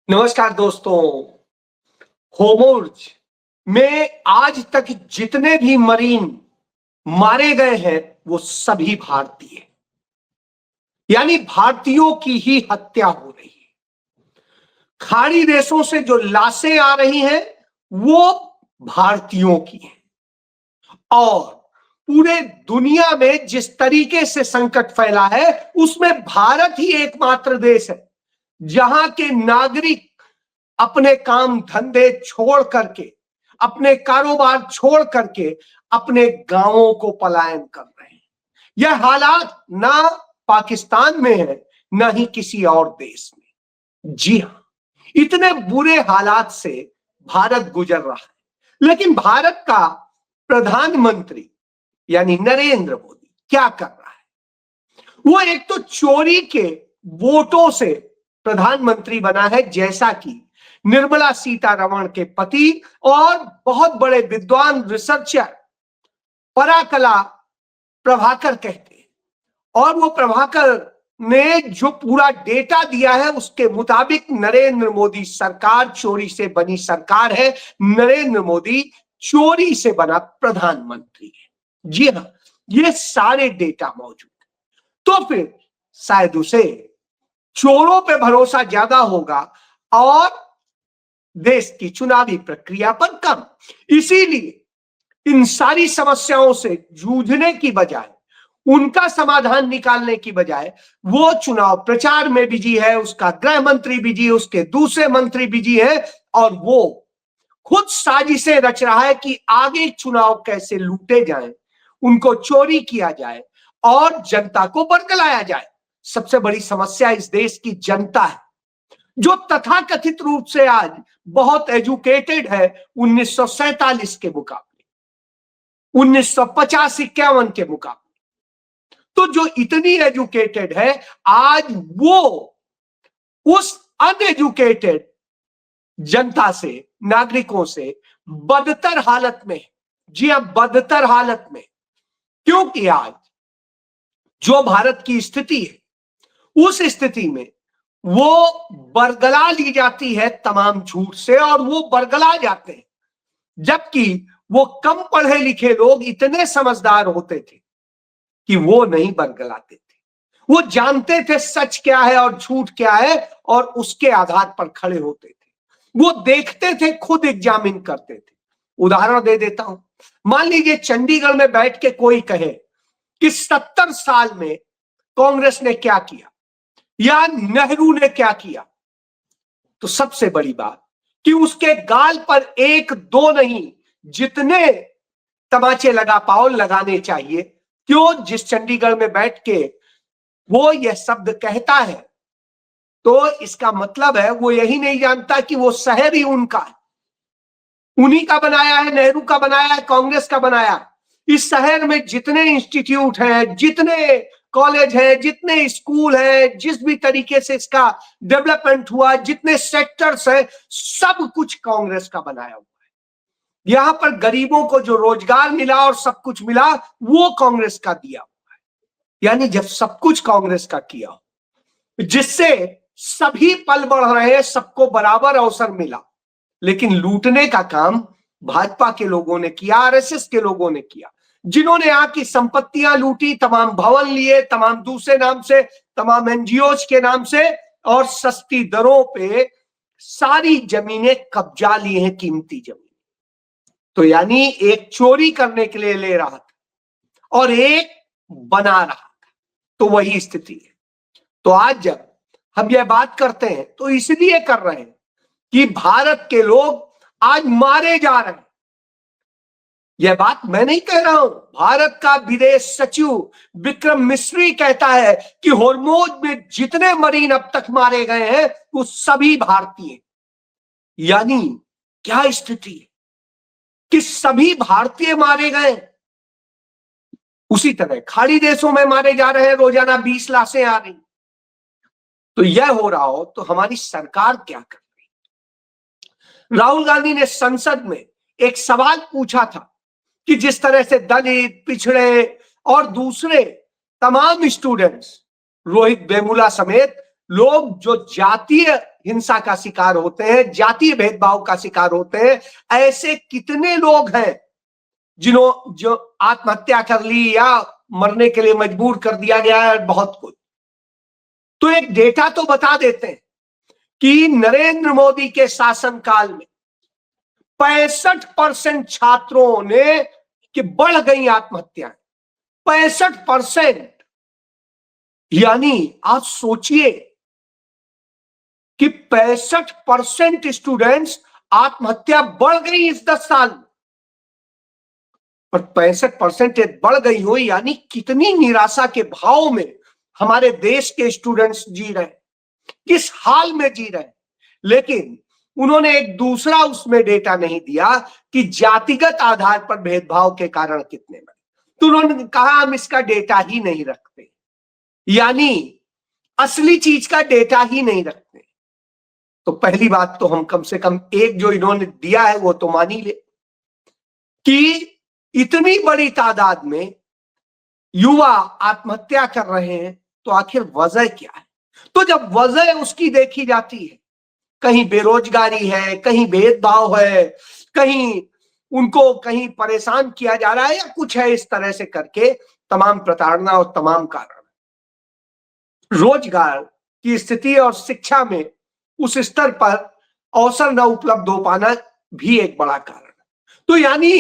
नमस्कार दोस्तों। होमोर्ज में आज तक जितने भी मरीन मारे गए हैं वो सभी भारतीय, यानी भारतीयों की ही हत्या हो रही है। खाड़ी देशों से जो लाशें आ रही हैं वो भारतीयों की हैं। और पूरे दुनिया में जिस तरीके से संकट फैला है उसमें भारत ही एकमात्र देश है जहां के नागरिक अपने काम धंधे छोड़ करके, अपने कारोबार छोड़ करके अपने गांवों को पलायन कर रहे हैं। यह हालात ना पाकिस्तान में है ना ही किसी और देश में। जी हां, इतने बुरे हालात से भारत गुजर रहा है। लेकिन भारत का प्रधानमंत्री यानी नरेंद्र मोदी क्या कर रहा है? वो एक तो चोरी के वोटों से प्रधानमंत्री बना है, जैसा कि निर्मला सीतारमण के पति और बहुत बड़े विद्वान रिसर्चर पराकला प्रभाकर कहते हैं। और वो प्रभाकर ने जो पूरा डेटा दिया है उसके मुताबिक नरेंद्र मोदी सरकार चोरी से बनी सरकार है। नरेंद्र मोदी चोरी से बना प्रधानमंत्री है। जी हां, ये सारे डेटा मौजूद है। तो फिर शायद उसे चोरों पे भरोसा ज्यादा होगा और देश की चुनावी प्रक्रिया पर कम। इसीलिए इन सारी समस्याओं से जूझने की बजाय, उनका समाधान निकालने की बजाय वो चुनाव प्रचार में बिजी है, उसका गृह मंत्री बिजी है, उसके दूसरे मंत्री बिजी है और वो खुद साजिशें रच रहा है कि आगे चुनाव कैसे लूटे जाएं, उनको चोरी किया जाए और जनता को बरगलाया जाए। सबसे बड़ी समस्या इस देश की जनता है, जो तथाकथित रूप से आज बहुत एजुकेटेड है 1947 के मुकाबले, 1950-51 के मुकाबले। तो जो इतनी एजुकेटेड है आज वो उस अनएजुकेटेड जनता से, नागरिकों से बदतर हालत में, जी हां बदतर हालत में। क्योंकि आज जो भारत की स्थिति है उस स्थिति में वो बरगला ली जाती है तमाम झूठ से और वो बरगला जाते हैं, जबकि वो कम पढ़े लिखे लोग इतने समझदार होते थे कि वो नहीं बरगलाते थे। वो जानते थे सच क्या है और झूठ क्या है और उसके आधार पर खड़े होते थे। वो देखते थे, खुद एग्जामिन करते थे। उदाहरण दे देता हूं। मान लीजिए चंडीगढ़ में बैठ के कोई कहे कि 70 साल में कांग्रेस ने क्या किया या नेहरू ने क्या किया, तो सबसे बड़ी बात कि उसके गाल पर एक दो नहीं, जितने तमाचे लगा पाओ लगाने चाहिए। क्यों? जिस चंडीगढ़ में बैठ के वो यह शब्द कहता है तो इसका मतलब है वो यही नहीं जानता कि वो शहर ही उनका है, उन्हीं का बनाया है, नेहरू का बनाया है, कांग्रेस का बनाया है। इस शहर में जितने इंस्टीट्यूट हैं, जितने कॉलेज है, जितने स्कूल है, जिस भी तरीके से इसका डेवलपमेंट हुआ, जितने सेक्टर्स है, सब कुछ कांग्रेस का बनाया हुआ है। यहां पर गरीबों को जो रोजगार मिला और सब कुछ मिला वो कांग्रेस का दिया हुआ है। यानी जब सब कुछ कांग्रेस का किया, जिससे सभी पल बढ़ रहे हैं, सबको बराबर अवसर मिला, लेकिन लूटने का काम भाजपा के लोगों ने किया, आरएसएस के लोगों ने किया, जिन्होंने यहाँ की संपत्तियां लूटी, तमाम भवन लिए, तमाम दूसरे नाम से, तमाम एनजीओज के नाम से, और सस्ती दरों पे सारी जमीनें कब्जा ली हैं, कीमती जमीन। तो यानी एक चोरी करने के लिए ले रहा था और एक बना रहा था, तो वही स्थिति है। तो आज जब हम यह बात करते हैं तो इसलिए कर रहे हैं कि भारत के लोग आज मारे जा रहे हैं। यह बात मैं नहीं कह रहा हूं, भारत का विदेश सचिव विक्रम मिस्री कहता है कि होर्मुज में जितने मरीन अब तक मारे गए हैं वो सभी भारतीय। यानी क्या स्थिति है कि सभी भारतीय मारे गए। उसी तरह खाड़ी देशों में मारे जा रहे हैं, रोजाना 20 लाशें आ रही। तो यह हो रहा हो तो हमारी सरकार क्या कर रही है? राहुल गांधी ने संसद में एक सवाल पूछा था कि जिस तरह से दलित, पिछड़े और दूसरे तमाम स्टूडेंट्स, रोहित वेमुला समेत लोग जो जातीय हिंसा का शिकार होते हैं, जातीय भेदभाव का शिकार होते हैं। ऐसे कितने लोग हैं जो आत्महत्या कर ली या मरने के लिए मजबूर कर दिया गया है, बहुत कुछ। तो एक डेटा तो बता देते हैं कि नरेंद्र मोदी के शासनकाल में 65% छात्रों ने कि बढ़ गई आत्महत्याएं, 65%। यानी आप सोचिए कि 65% स्टूडेंट्स आत्महत्या बढ़ गई इस 10 साल में। और 65% बढ़ गई हो, यानी कितनी निराशा के भाव में हमारे देश के स्टूडेंट्स जी रहे हैं, किस हाल में जी रहे हैं। लेकिन उन्होंने एक दूसरा उसमें डेटा नहीं दिया कि जातिगत आधार पर भेदभाव के कारण कितने में। तो उन्होंने कहा हम इसका डेटा ही नहीं रखते, यानी असली चीज का डेटा ही नहीं रखते। तो पहली बात तो हम कम से कम एक जो इन्होंने दिया है वो तो मान ही ले कि इतनी बड़ी तादाद में युवा आत्महत्या कर रहे हैं, तो आखिर वजह क्या है। तो जब वजह उसकी देखी जाती है, कहीं बेरोजगारी है, कहीं भेदभाव है, कहीं उनको कहीं परेशान किया जा रहा है या कुछ है, इस तरह से करके तमाम प्रताड़ना और तमाम कारण। रोजगार की स्थिति और शिक्षा में उस स्तर पर अवसर न उपलब्ध हो पाना भी एक बड़ा कारण। तो यानी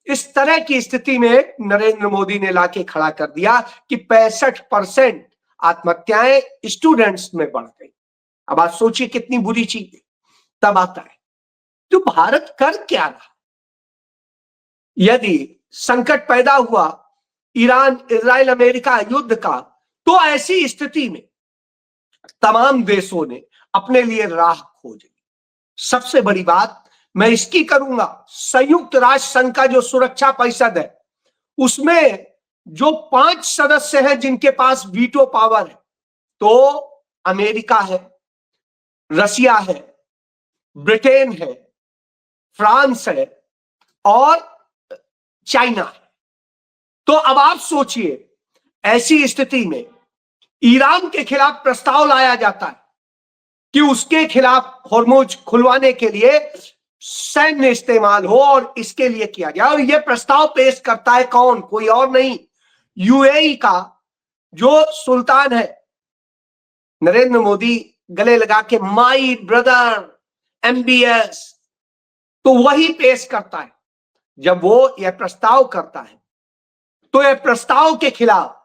इस तरह की स्थिति में नरेंद्र मोदी ने लाके खड़ा कर दिया कि 65% आत्महत्याएं स्टूडेंट्स में बढ़ गई। अब आप सोचिए कितनी बुरी चीज है। तब आता है तो भारत कर क्या रहा। यदि संकट पैदा हुआ ईरान इजराइल अमेरिका युद्ध का, तो ऐसी स्थिति में तमाम देशों ने अपने लिए राह खोजी। सबसे बड़ी बात मैं इसकी करूंगा, संयुक्त राष्ट्र संघ का जो सुरक्षा परिषद है उसमें जो 5 सदस्य हैं जिनके पास वीटो पावर है, तो अमेरिका है, रशिया है, ब्रिटेन है, फ्रांस है और चाइना है। तो अब आप सोचिए ऐसी स्थिति में ईरान के खिलाफ प्रस्ताव लाया जाता है कि उसके खिलाफ हॉर्मुज खुलवाने के लिए सैन्य इस्तेमाल हो, और इसके लिए किया गया। और यह प्रस्ताव पेश करता है कौन, कोई और नहीं, यूएई का जो सुल्तान है। नरेंद्र मोदी गले लगा के माई ब्रदर MBS, तो वही पेश करता है। जब वो यह प्रस्ताव करता है तो यह प्रस्ताव के खिलाफ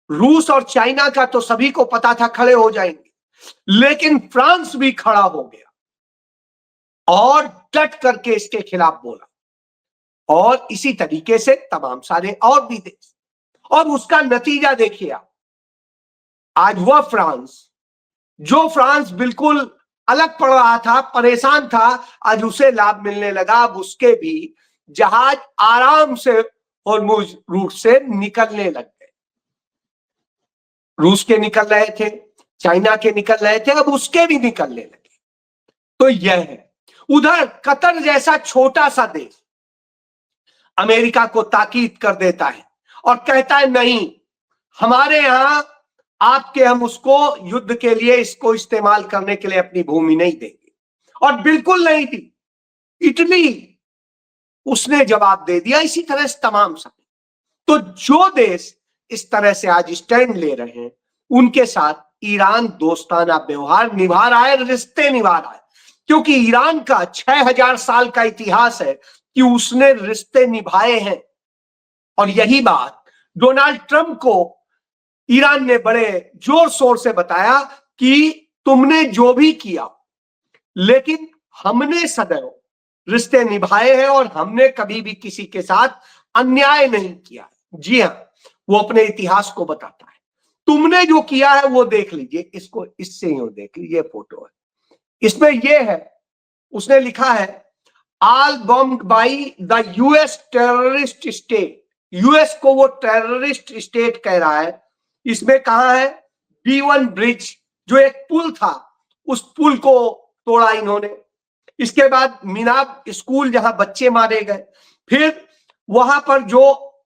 रूस और चाइना का तो सभी को पता था खड़े हो जाएंगे, लेकिन फ्रांस भी खड़ा हो गया और डट करके इसके खिलाफ बोला, और इसी तरीके से तमाम सारे और भी देश। और उसका नतीजा देखिए आप, आज वह फ्रांस जो फ्रांस बिल्कुल अलग पड़ रहा था, परेशान था, आज उसे लाभ मिलने लगा। अब उसके भी जहाज आराम से हॉर्मुज रूट से निकलने लग गए। रूस के निकल रहे थे, चाइना के निकल रहे थे, अब उसके भी निकलने लगे। तो यह है। उधर कतर जैसा छोटा सा देश अमेरिका को ताकीद कर देता है और कहता है नहीं, हमारे यहां आपके हम उसको युद्ध के लिए इसको इस्तेमाल करने के लिए अपनी भूमि नहीं देंगे, और बिल्कुल नहीं दी। इटली उसने जवाब दे दिया, इसी तरह से तमाम सब। तो जो देश इस तरह से आज स्टैंड ले रहे हैं, उनके साथ ईरान दोस्ताना व्यवहार निभा रहा है, रिश्ते निभा रहा है, क्योंकि ईरान का 6000 साल का इतिहास है कि उसने रिश्ते निभाए हैं। और यही बात डोनाल्ड ट्रंप को ईरान ने बड़े जोर शोर से बताया कि तुमने जो भी किया, लेकिन हमने सदैव रिश्ते निभाए हैं और हमने कभी भी किसी के साथ अन्याय नहीं किया। जी हां, वो अपने इतिहास को बताता है। तुमने जो किया है वो देख लीजिए, इसको इससे ही देख लीजिए, फोटो है, इसमें ये है, उसने लिखा है all bombed by the US terrorist state. US को वो टेररिस्ट स्टेट कह रहा है। इसमें कहा है B1 ब्रिज, जो एक पुल था, उस पुल को तोड़ा इन्होंने। इसके बाद मीनाब स्कूल जहां बच्चे मारे गए, फिर वहां पर जो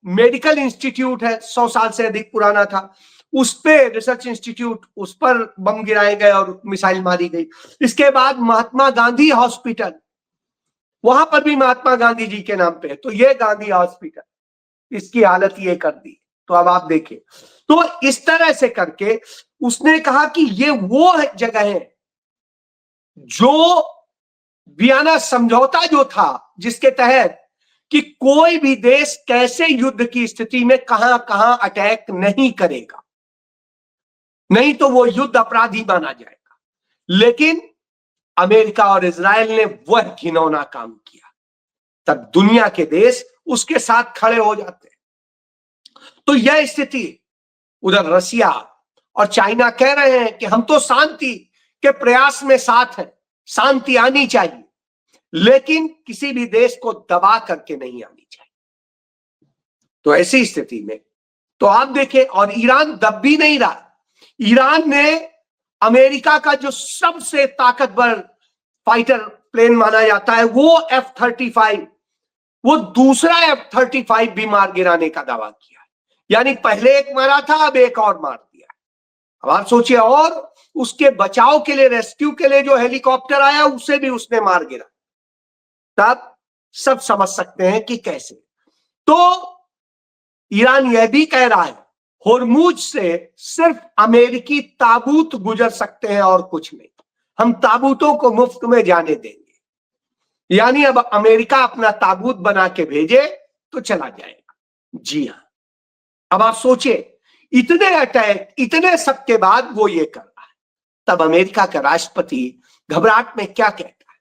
मेडिकल इंस्टीट्यूट है 100 साल से अधिक पुराना था, उस पे रिसर्च इंस्टीट्यूट, उस पर बम गिराए गए और मिसाइल मारी गई। इसके बाद महात्मा गांधी हॉस्पिटल, वहां पर भी महात्मा गांधी जी के नाम पे, तो ये गांधी हॉस्पिटल, इसकी हालत ये कर दी। तो अब आप देखिए, तो इस तरह से करके उसने कहा कि ये वो जगह है जो वियना समझौता जो था, जिसके तहत कि कोई भी देश कैसे युद्ध की स्थिति में कहां कहां अटैक नहीं करेगा, नहीं तो वो युद्ध अपराधी माना जाएगा। लेकिन अमेरिका और इजराइल ने वह घिनौना काम किया, तब दुनिया के देश उसके साथ खड़े हो जाते हैं। तो यह स्थिति, उधर रसिया और चाइना कह रहे हैं कि हम तो शांति के प्रयास में साथ हैं, शांति आनी चाहिए, लेकिन किसी भी देश को दबा करके नहीं आनी चाहिए। तो ऐसी स्थिति में तो आप देखें, और ईरान दब भी नहीं रहा। ईरान ने अमेरिका का जो सबसे ताकतवर फाइटर प्लेन माना जाता है वो F-35, वो दूसरा F-35 भी मार गिराने का दावा किया। यानी पहले एक मारा था, अब एक और मार दिया। अब आप सोचिए, और उसके बचाव के लिए, रेस्क्यू के लिए जो हेलीकॉप्टर आया उसे भी उसने मार गिरा। तब सब समझ सकते हैं कि कैसे। तो ईरान यह भी कह रहा है होर्मुज से सिर्फ अमेरिकी ताबूत गुजर सकते हैं और कुछ नहीं, हम ताबूतों को मुफ्त में जाने देंगे। यानी अब अमेरिका अपना ताबूत बना के भेजे तो चला जाएगा। जी हां, अब आप सोचिए, इतने अटैक, इतने सब के बाद वो ये कर रहा है। तब अमेरिका का राष्ट्रपति घबराहट में क्या कहता है,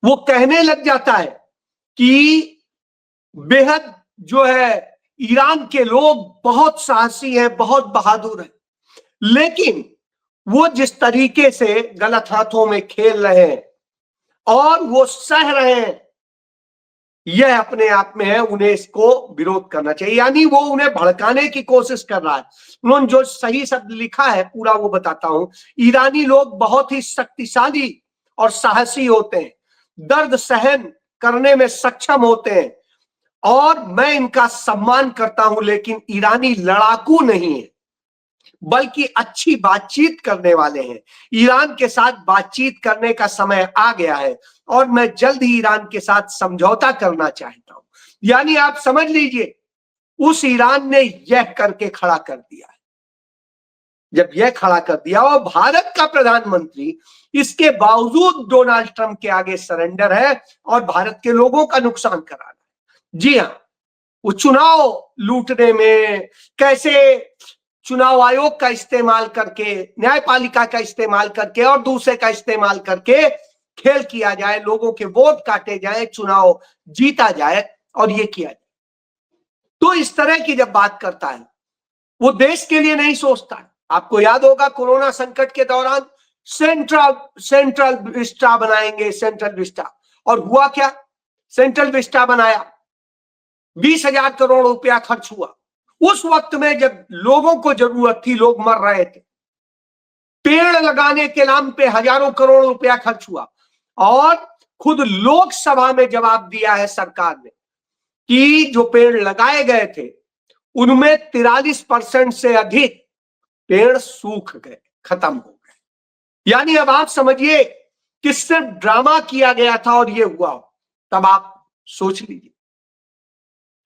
वो कहने लग जाता है कि बेहद जो है ईरान के लोग बहुत साहसी हैं, बहुत बहादुर हैं, लेकिन वो जिस तरीके से गलत हाथों में खेल रहे हैं और वो सह रहे हैं, यह अपने आप में है, उन्हें इसको विरोध करना चाहिए। यानी वो उन्हें भड़काने की कोशिश कर रहा है। उन्होंने जो सही शब्द लिखा है पूरा वो बताता हूं, ईरानी लोग बहुत ही शक्तिशाली और साहसी होते हैं, दर्द सहन करने में सक्षम होते हैं, और मैं इनका सम्मान करता हूं, लेकिन ईरानी लड़ाकू नहीं है, बल्कि अच्छी बातचीत करने वाले हैं। ईरान के साथ बातचीत करने का समय आ गया है और मैं जल्द ही ईरान के साथ समझौता करना चाहता हूं। यानी आप समझ लीजिए, उस ईरान ने यह करके खड़ा कर दिया है। जब यह खड़ा कर दिया और भारत का प्रधानमंत्री इसके बावजूद डोनाल्ड ट्रंप के आगे सरेंडर है और भारत के लोगों का नुकसान करा रहा है। जी हां, वो चुनाव लूटने में कैसे चुनाव आयोग का इस्तेमाल करके, न्यायपालिका का इस्तेमाल करके और दूसरे का इस्तेमाल करके खेल किया जाए, लोगों के वोट काटे जाए, चुनाव जीता जाए और ये किया जाए। तो इस तरह की जब बात करता है, वो देश के लिए नहीं सोचता है। आपको याद होगा कोरोना संकट के दौरान सेंट्रल विस्टा बनाएंगे, सेंट्रल विस्टा, और हुआ क्या? सेंट्रल विस्टा बनाया, 20,000 करोड़ रुपया खर्च हुआ। उस वक्त में जब लोगों को जरूरत थी, लोग मर रहे थे, पेड़ लगाने के नाम पे हजारों करोड़ रुपया खर्च हुआ, और खुद लोकसभा में जवाब दिया है सरकार ने कि जो पेड़ लगाए गए थे उनमें 43% से अधिक पेड़ सूख गए, खत्म हो गए। यानी अब आप समझिए कि सिर्फ ड्रामा किया गया था और ये हुआ। तब आप सोच लीजिए,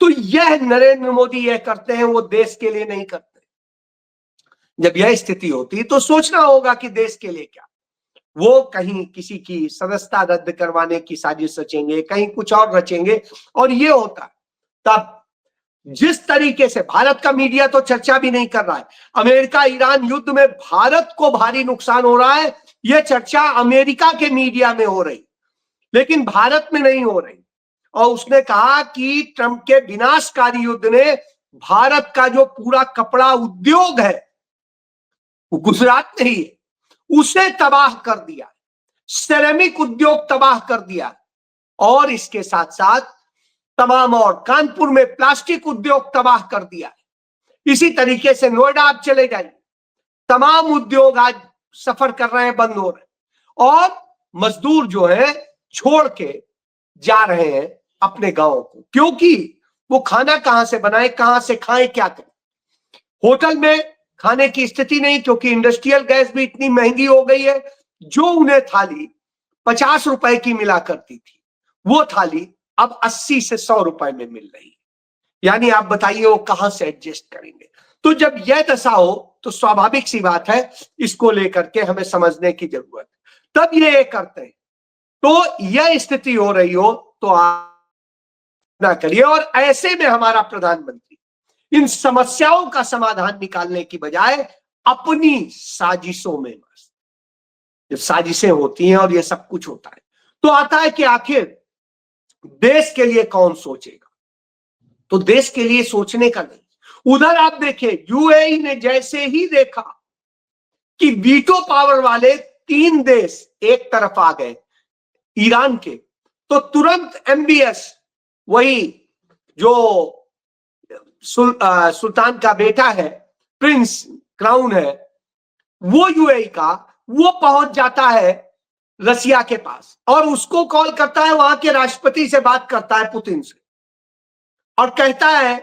तो यह नरेंद्र मोदी यह करते हैं, वो देश के लिए नहीं करते। जब यह स्थिति होती तो सोचना होगा कि देश के लिए क्या, वो कहीं किसी की सदस्यता रद्द करवाने की साजिश रचेंगे, कहीं कुछ और रचेंगे, और ये होता। तब जिस तरीके से भारत का मीडिया तो चर्चा भी नहीं कर रहा है, अमेरिका ईरान युद्ध में भारत को भारी नुकसान हो रहा है, यह चर्चा अमेरिका के मीडिया में हो रही, लेकिन भारत में नहीं हो रही। और उसने कहा कि ट्रंप के विनाशकारी युद्ध ने भारत का जो पूरा कपड़ा उद्योग है, वो गुजरात में ही है, उसे तबाह कर दिया, सिरेमिक उद्योग तबाह कर दिया, और इसके साथ साथ तमाम और कानपुर में प्लास्टिक उद्योग तबाह कर दिया। इसी तरीके से नोएडा आप चले जाइए, तमाम उद्योग आज सफर कर रहे हैं, बंद हो रहे हैं, और मजदूर जो है छोड़ के जा रहे हैं अपने गांवों को, क्योंकि वो खाना कहां से बनाए, कहां से खाएं, क्या करें। होटल में खाने की स्थिति नहीं, क्योंकि इंडस्ट्रियल गैस भी इतनी महंगी हो गई है। जो उन्हें थाली 50 रुपए की मिला करती थी, वो थाली अब 80 से 100 रुपए में मिल रही है। यानी आप बताइए वो कहां से एडजस्ट करेंगे। तो जब यह दशा हो तो स्वाभाविक सी बात है, इसको लेकर के हमें समझने की जरूरत है, तब ये करते हैं। तो यह स्थिति हो रही हो तो आप ना करिए। और ऐसे में हमारा प्रधानमंत्री इन समस्याओं का समाधान निकालने की बजाय अपनी साजिशों में मस्त। जब साजिशें होती हैं और ये सब कुछ होता है तो आता है कि आखिर देश के लिए कौन सोचेगा। तो देश के लिए सोचने का नहीं। उधर आप देखिए, यूएई ने जैसे ही देखा कि वीटो पावर वाले 3 देश एक तरफ आ गए ईरान के, तो तुरंत एमबीएस, वही जो सुल्तान का बेटा है, प्रिंस क्राउन है, वो यूएई का, वो पहुंच जाता है रसिया के पास और उसको कॉल करता है, वहां के राष्ट्रपति से बात करता है, पुतिन से, और कहता है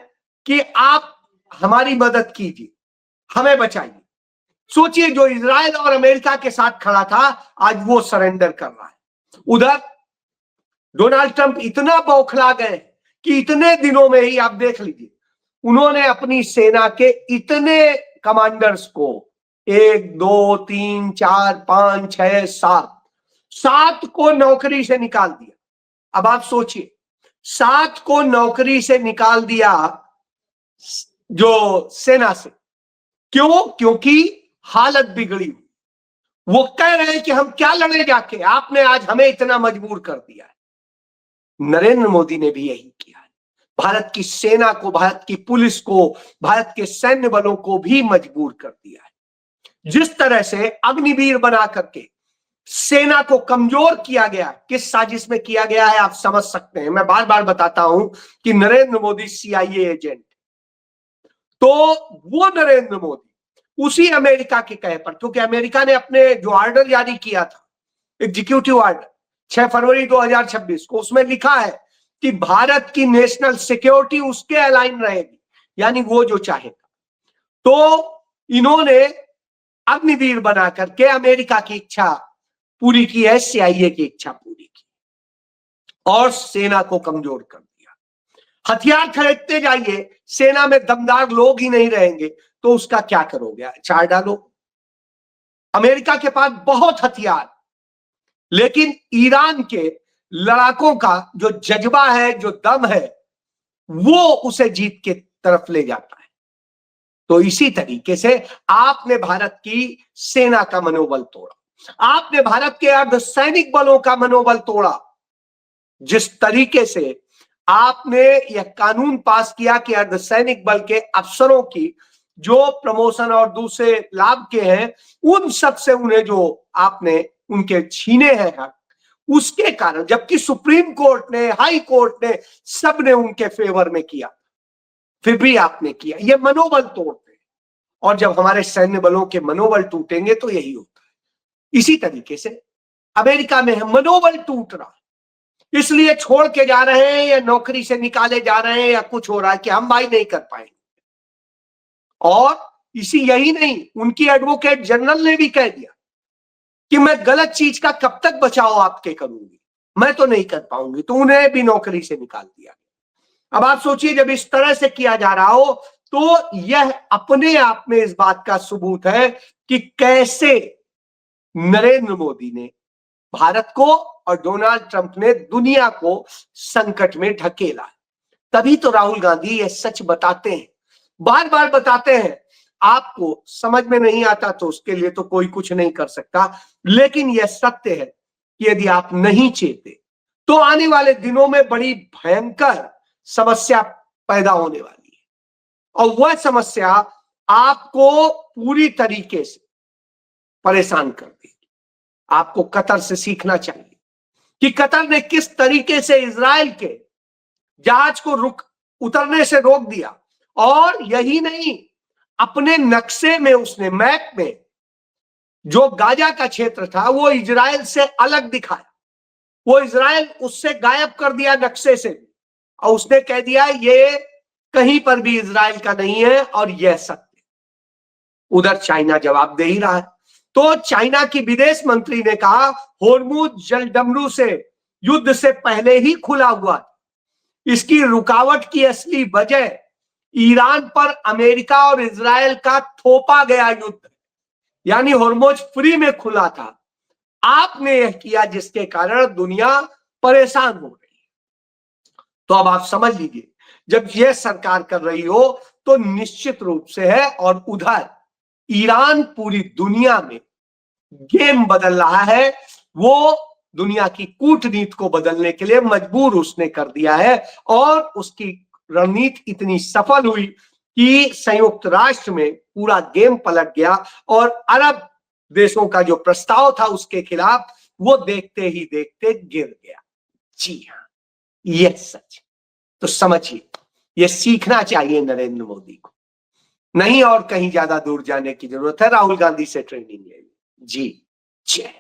कि आप हमारी मदद कीजिए, हमें बचाइए। सोचिए, जो इजराइल और अमेरिका के साथ खड़ा था आज वो सरेंडर कर रहा है। उधर डोनाल्ड ट्रंप इतना बौखला गए कि इतने दिनों में ही आप देख लीजिए, उन्होंने अपनी सेना के इतने कमांडर्स को 1 2 3 4 5 6 7 को नौकरी से निकाल दिया। अब आप सोचिए, 7 को नौकरी से निकाल दिया जो सेना से। क्यों? क्योंकि हालत बिगड़ी हुई। वो कह रहे हैं कि हम क्या लड़े जाके, आपने आज हमें इतना मजबूर कर दिया है। नरेंद्र मोदी ने भी यही किया है। भारत की सेना को, भारत की पुलिस को, भारत के सैन्य बलों को भी मजबूर कर दिया है। जिस तरह से अग्निवीर बना करके सेना को कमजोर किया गया, किस साजिश में किया गया है आप समझ सकते हैं। मैं बार बार बताता हूं कि नरेंद्र मोदी सीआईए एजेंट, तो वो नरेंद्र मोदी उसी अमेरिका के कहे पर, क्योंकि अमेरिका ने अपने जो ऑर्डर जारी किया था, एग्जीक्यूटिव ऑर्डर 6 फरवरी 2026 को, उसमें लिखा है कि भारत की नेशनल सिक्योरिटी उसके अलाइन रहेगी, यानी वो जो चाहेगा। तो इन्होंने अग्निवीर बना करके अमेरिका की इच्छा पूरी की है, सीआईए की इच्छा पूरी की और सेना को कमजोर कर दिया। हथियार खरीदते जाइए, सेना में दमदार लोग ही नहीं रहेंगे तो उसका क्या करोगे? चार डालो। अमेरिका के पास बहुत हथियार, लेकिन ईरान के लड़ाकों का जो जज्बा है, जो दम है, वो उसे जीत के तरफ ले जाता है। तो इसी तरीके से आपने भारत की सेना का मनोबल तोड़ा, आपने भारत के अर्धसैनिक बलों का मनोबल तोड़ा। जिस तरीके से आपने यह कानून पास किया कि अर्धसैनिक बल के अफसरों की जो प्रमोशन और दूसरे लाभ के हैं, उन सब से उन्हें जो आपने उनके छीने हैं हक, उसके कारण, जबकि सुप्रीम कोर्ट ने, हाई कोर्ट ने, सब ने उनके फेवर में किया, फिर भी आपने किया। यह मनोबल तोड़ते हैं। और जब हमारे सैन्य बलों के मनोबल टूटेंगे तो यही होता है। इसी तरीके से अमेरिका में मनोबल टूट रहा, इसलिए छोड़ के जा रहे हैं या नौकरी से निकाले जा रहे हैं या कुछ हो रहा है कि हम भाई नहीं कर पाएंगे। और यही नहीं, उनकी एडवोकेट जनरल ने भी कह दिया कि मैं गलत चीज का कब तक बचाव आपके करूंगी, मैं तो नहीं कर पाऊंगी, तो उन्हें भी नौकरी से निकाल दिया। अब आप सोचिए, जब इस तरह से किया जा रहा हो तो यह अपने आप में इस बात का सबूत है कि कैसे नरेंद्र मोदी ने भारत को और डोनाल्ड ट्रंप ने दुनिया को संकट में ढकेला। तभी तो राहुल गांधी ये सच बताते हैं, बार बार बताते हैं। आपको समझ में नहीं आता तो उसके लिए तो कोई कुछ नहीं कर सकता, लेकिन यह सत्य है कि यदि आप नहीं चेते तो आने वाले दिनों में बड़ी भयंकर समस्या पैदा होने वाली है। और वह समस्या आपको पूरी तरीके से परेशान कर देगी। आपको कतर से सीखना चाहिए कि कतर ने किस तरीके से इजराइल के जहाज को उतरने से रोक दिया। और यही नहीं, अपने नक्शे में उसने, मैप में, जो गाजा का क्षेत्र था वो इजराइल से अलग दिखाया, वो इजराइल उससे गायब कर दिया नक्शे से, और उसने कह दिया ये कहीं पर भी इजराइल का नहीं है। और यह सत्य, उधर चाइना जवाब दे ही रहा है। तो चाइना की विदेश मंत्री ने कहा होर्मुज जलडमरू से युद्ध से पहले ही खुला हुआ, इसकी रुकावट की असली वजह ईरान पर अमेरिका और इजराइल का थोपा गया युद्ध, यानी होर्मुज फ्री में खुला था, आपने यह किया जिसके कारण दुनिया परेशान हो रही है। तो अब आप समझ लीजिए, जब यह सरकार कर रही हो तो निश्चित रूप से है, और उधर ईरान पूरी दुनिया में गेम बदल रहा है, वो दुनिया की कूटनीति को बदलने के लिए मजबूर उसने कर दिया है, और उसकी रणनीति इतनी सफल हुई कि संयुक्त राष्ट्र में पूरा गेम पलट गया और अरब देशों का जो प्रस्ताव था उसके खिलाफ वो देखते ही देखते गिर गया। जी हाँ, यह सच। तो समझिए, यह सीखना चाहिए नरेंद्र मोदी को, नहीं और कहीं ज्यादा दूर जाने की जरूरत है, राहुल गांधी से ट्रेनिंग ले। जी जय।